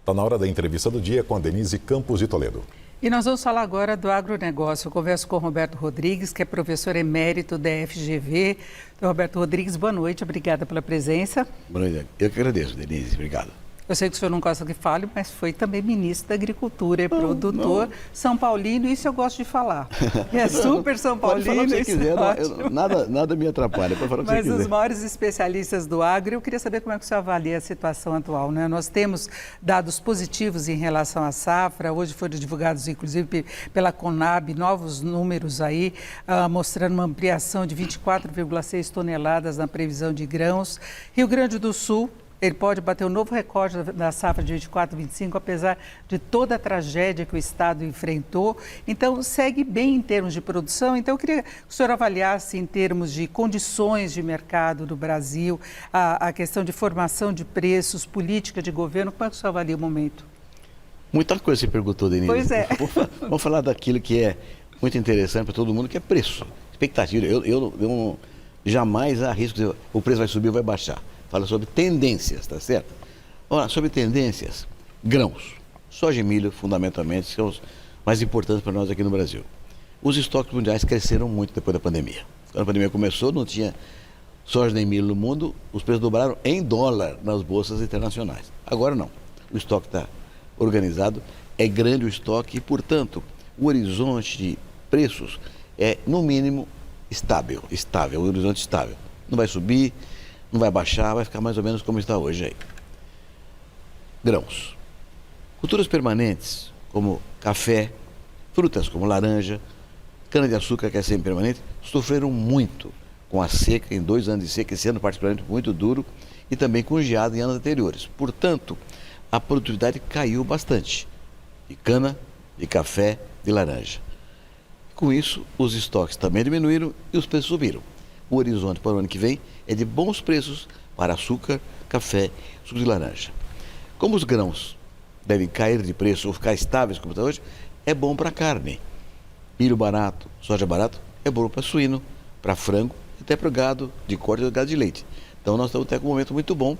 Está na hora da entrevista do dia com a Denise Campos de Toledo. E nós vamos falar agora do agronegócio. Eu converso com o Roberto Rodrigues, que é professor emérito da FGV. Então, Roberto Rodrigues, boa noite, obrigada pela presença. Boa noite, eu que agradeço, Denise, obrigado. Eu sei que o senhor não gosta que fale, mas foi também ministro da Agricultura e produtor São Paulino, isso eu gosto de falar. É super São Paulino. Pode falar o que você quiser, ótimo. nada me atrapalha, pode falar o que Mas você quiser. os maiores especialistas do agro, eu queria saber como é que o senhor avalia a situação atual, né? Nós temos dados positivos em relação à safra, hoje foram divulgados, inclusive, pela Conab, novos números aí, mostrando uma ampliação de 24,6 toneladas na previsão de grãos. Rio Grande do Sul, ele pode bater um novo recorde da safra de 24, 25, apesar de toda a tragédia que o Estado enfrentou. Então, segue bem em termos de produção. Então, eu queria que o senhor avaliasse em termos de condições de mercado do Brasil, a questão de formação de preços, política de governo. Como é que o senhor avalia o momento? Muita coisa você perguntou, Denise. Pois é. Vamos falar daquilo que é muito interessante para todo mundo, que é preço, expectativa. Eu jamais arrisco dizer o preço vai subir ou vai baixar. Fala sobre tendências, tá certo? Ora, sobre tendências, grãos, soja e milho, fundamentalmente, são os mais importantes para nós aqui no Brasil. Os estoques mundiais cresceram muito depois da pandemia. Quando a pandemia começou, não tinha soja nem milho no mundo, os preços dobraram em dólar nas bolsas internacionais. Agora não, o estoque está organizado, é grande o estoque e, portanto, o horizonte de preços é, no mínimo, estável, o horizonte estável. Não vai subir, não vai baixar, vai ficar mais ou menos como está hoje aí. Grãos. Culturas permanentes, como café, frutas como laranja, cana-de-açúcar, que é sempre permanente, sofreram muito com a seca, em 2 anos de seca, esse ano particularmente muito duro, e também com geada em anos anteriores. Portanto, a produtividade caiu bastante, de cana, de café, de laranja. Com isso, os estoques também diminuíram e os preços subiram. O horizonte para o ano que vem é de bons preços para açúcar, café, suco de laranja. Como os grãos devem cair de preço ou ficar estáveis como está hoje, é bom para carne. Milho barato, soja barato, é bom para suíno, para frango, até para o gado de corte e gado de leite. Então nós estamos até com um momento muito bom,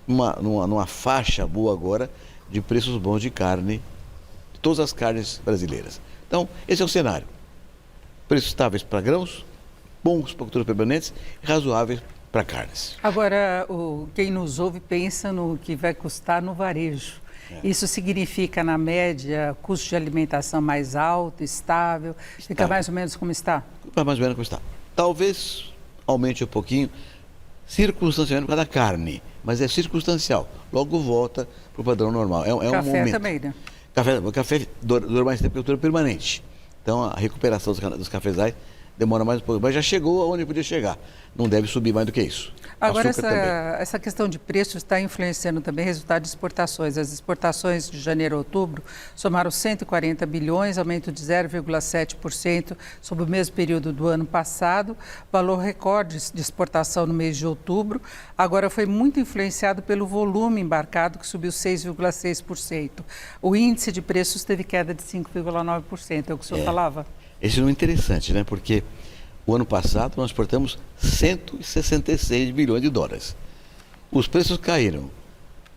numa faixa boa agora de preços bons de carne, de todas as carnes brasileiras. Então, esse é o cenário. Preços estáveis para grãos, bons para culturas permanentes e razoáveis para carnes. Agora, quem nos ouve pensa no que vai custar no varejo. Isso significa, na média, custo de alimentação mais alto, estável? Fica mais ou menos como está? Fica mais ou menos como está. Talvez aumente um pouquinho, circunstancialmente por causa da carne, mas é circunstancial. Logo volta para o padrão normal. É um café momento. Também, né? Café dura mais tempo que cultura permanente. Então, a recuperação dos cafezais demora mais um pouco, mas já chegou aonde podia chegar. Não deve subir mais do que isso. Agora, essa questão de preços está influenciando também o resultado de exportações. As exportações de janeiro a outubro somaram 140 bilhões, aumento de 0,7% sobre o mesmo período do ano passado. Valor recorde de exportação no mês de outubro. Agora, foi muito influenciado pelo volume embarcado, que subiu 6,6%. O índice de preços teve queda de 5,9%. É o que o senhor falava? Esse é interessante, né? Porque o ano passado nós exportamos 166 bilhões de dólares. Os preços caíram,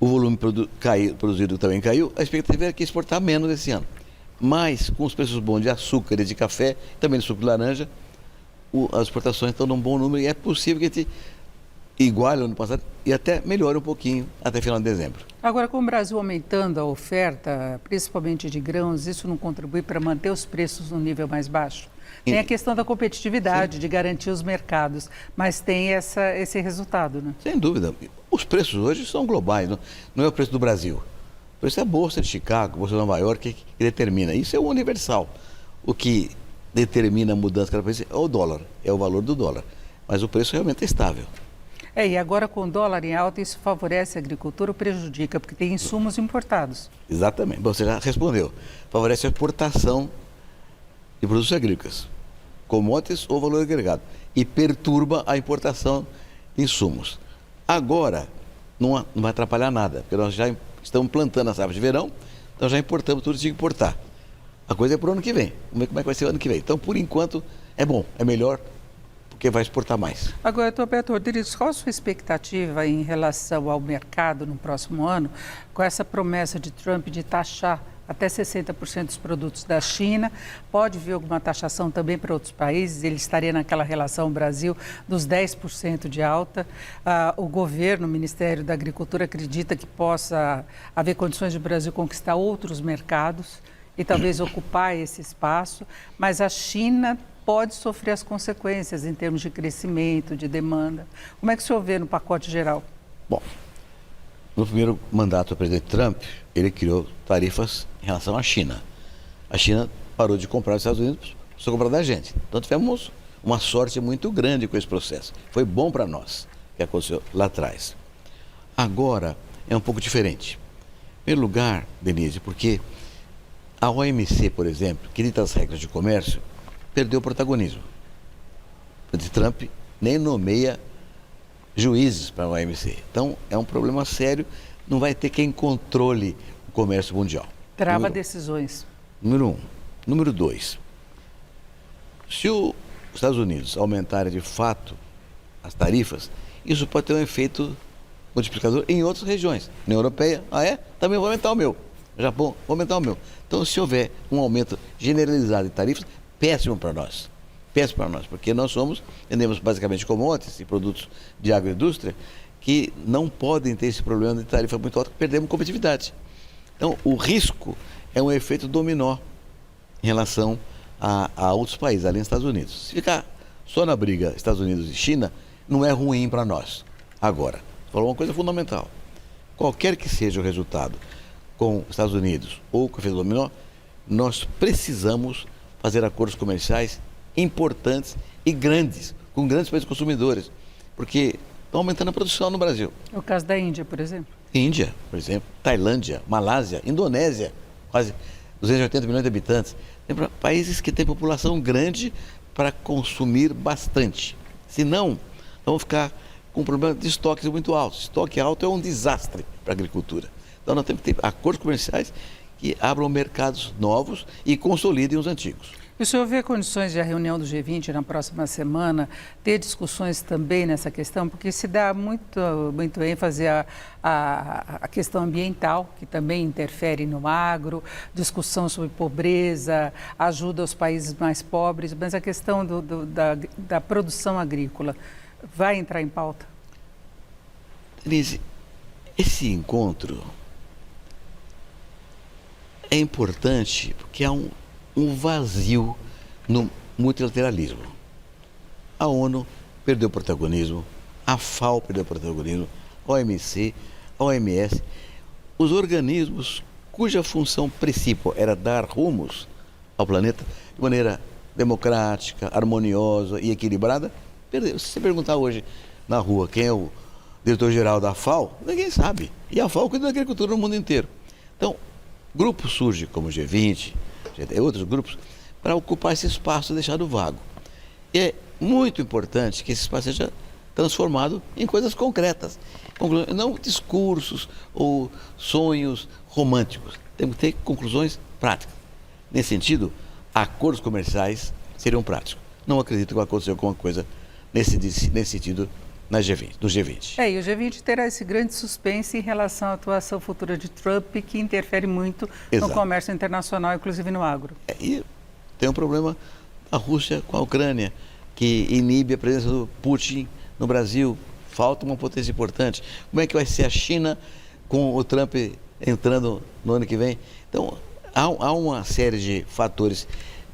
o volume produzido também caiu, a expectativa era que exportar menos esse ano. Mas com os preços bons de açúcar e de café, também de suco de laranja, as exportações estão num bom número e é possível que a gente iguale o ano passado e até melhore um pouquinho até final de dezembro. Agora, com o Brasil aumentando a oferta, principalmente de grãos, isso não contribui para manter os preços no nível mais baixo? Tem a questão da competitividade, de garantir os mercados, mas tem esse resultado, né? Sem dúvida. Os preços hoje são globais, não é o preço do Brasil. O preço é a Bolsa de Chicago, a Bolsa de Nova York que determina. Isso é o universal. O que determina a mudança cada país é o dólar, é o valor do dólar. Mas o preço realmente é estável. E agora com o dólar em alta, isso favorece a agricultura ou prejudica? Porque tem insumos importados. Exatamente. Bom, você já respondeu. Favorece a exportação de produtos agrícolas, commodities ou valor agregado, e perturba a importação de insumos. Agora, não vai atrapalhar nada, porque nós já estamos plantando a safra de verão, então já importamos tudo que tinha que importar. A coisa é para o ano que vem. Vamos ver como é que vai ser o ano que vem. Então, por enquanto, é bom, é melhor porque vai exportar mais. Agora, Roberto Rodrigues, qual a sua expectativa em relação ao mercado no próximo ano, com essa promessa de Trump de taxar até 60% dos produtos da China? Pode vir alguma taxação também para outros países? Ele estaria naquela relação Brasil dos 10% de alta. O governo, o Ministério da Agricultura, acredita que possa haver condições de o Brasil conquistar outros mercados e talvez ocupar esse espaço, mas a China pode sofrer as consequências em termos de crescimento, de demanda. Como é que o senhor vê no pacote geral? Bom, no primeiro mandato do presidente Trump, ele criou tarifas em relação à China. A China parou de comprar dos Estados Unidos, só comprar da gente. Então tivemos uma sorte muito grande com esse processo. Foi bom para nós, que aconteceu lá atrás. Agora é um pouco diferente. Em primeiro lugar, Denise, porque a OMC, por exemplo, que dita as regras de comércio, perdeu o protagonismo. O presidente Trump nem nomeia juízes para a OMC. Então, é um problema sério, não vai ter quem controle o comércio mundial. Trava decisões. Número 1. Número 2. Se os Estados Unidos aumentarem de fato as tarifas, isso pode ter um efeito multiplicador em outras regiões. Na europeia, também vou aumentar o meu. No Japão, vou aumentar o meu. Então, se houver um aumento generalizado de tarifas, péssimo para nós. Péssimo para nós, porque nós vendemos basicamente commodities e produtos de agroindústria que não podem ter esse problema de tarifa muito alta, que perdemos competitividade. Então, o risco é um efeito dominó em relação a outros países, além dos Estados Unidos. Se ficar só na briga Estados Unidos e China, não é ruim para nós. Agora, falou uma coisa fundamental. Qualquer que seja o resultado com os Estados Unidos ou com o efeito dominó, nós precisamos fazer acordos comerciais importantes e grandes, com grandes países consumidores, porque estão aumentando a produção no Brasil. É o caso da Índia, por exemplo. Índia, por exemplo, Tailândia, Malásia, Indonésia, quase 280 milhões de habitantes. Tem países que têm população grande para consumir bastante. Senão, vamos ficar com um problema de estoques muito altos. Estoque alto é um desastre para a agricultura. Então, nós temos que ter acordos comerciais que abram mercados novos e consolidem os antigos. E o senhor vê condições de a reunião do G20 na próxima semana ter discussões também nessa questão? Porque se dá muito ênfase à questão ambiental, que também interfere no agro, discussão sobre pobreza, ajuda aos países mais pobres, mas a questão da produção agrícola vai entrar em pauta? Denise, esse encontro é importante porque há um vazio no multilateralismo. A ONU perdeu protagonismo, a FAO perdeu protagonismo, a OMC, a OMS, os organismos cuja função principal era dar rumos ao planeta de maneira democrática, harmoniosa e equilibrada, perdeu. Se você perguntar hoje na rua quem é o diretor-geral da FAO, ninguém sabe. E a FAO cuida da agricultura no mundo inteiro. Então, grupos surgem como o G20, outros grupos, para ocupar esse espaço deixado vago. E é muito importante que esse espaço seja transformado em coisas concretas, não discursos ou sonhos românticos. Temos que ter conclusões práticas. Nesse sentido, acordos comerciais seriam práticos. Não acredito que vai acontecer alguma coisa nesse sentido no G20. E o G20 terá esse grande suspense em relação à atuação futura de Trump, que interfere muito no comércio internacional, inclusive no agro. E tem um problema da Rússia com a Ucrânia, que inibe a presença do Putin no Brasil. Falta uma potência importante. Como é que vai ser a China com o Trump entrando no ano que vem? Então, há uma série de fatores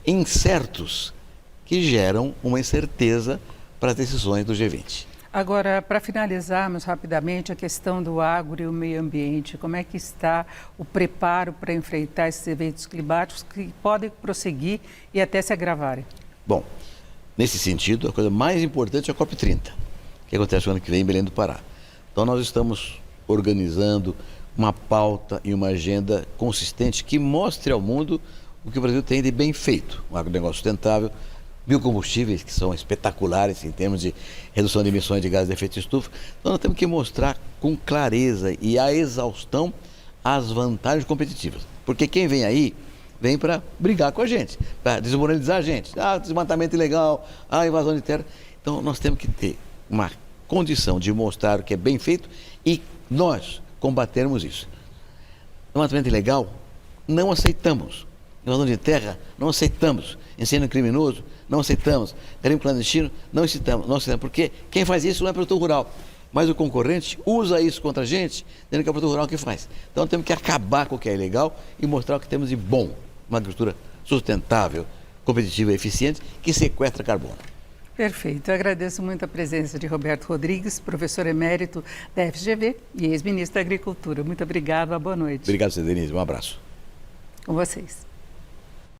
incertos que geram uma incerteza para as decisões do G20. Agora, para finalizarmos rapidamente a questão do agro e o meio ambiente, como é que está o preparo para enfrentar esses eventos climáticos que podem prosseguir e até se agravarem? Bom, nesse sentido, a coisa mais importante é a COP30, que acontece no ano que vem em Belém do Pará. Então, nós estamos organizando uma pauta e uma agenda consistente que mostre ao mundo o que o Brasil tem de bem feito. Um agronegócio sustentável, biocombustíveis que são espetaculares em termos de redução de emissões de gases de efeito de estufa. Então nós temos que mostrar com clareza e a exaustão as vantagens competitivas. Porque quem vem aí, vem para brigar com a gente, para desmoralizar a gente. Desmatamento ilegal, invasão de terra. Então Então, nós temos que ter uma condição de mostrar o que é bem feito e nós combatermos isso. No matamento ilegal, não aceitamos. Invasão de terra, não aceitamos. Incêndio criminoso, não aceitamos. Garimpo clandestino, não aceitamos. Porque quem faz isso não é produtor rural. Mas o concorrente usa isso contra a gente, dizendo que é o produtor rural que faz. Então temos que acabar com o que é ilegal e mostrar o que temos de bom. Uma agricultura sustentável, competitiva e eficiente, que sequestra carbono. Perfeito. Eu agradeço muito a presença de Roberto Rodrigues, professor emérito da FGV e ex-ministro da Agricultura. Muito obrigado, boa noite. Obrigado, Denise. Um abraço. Com vocês.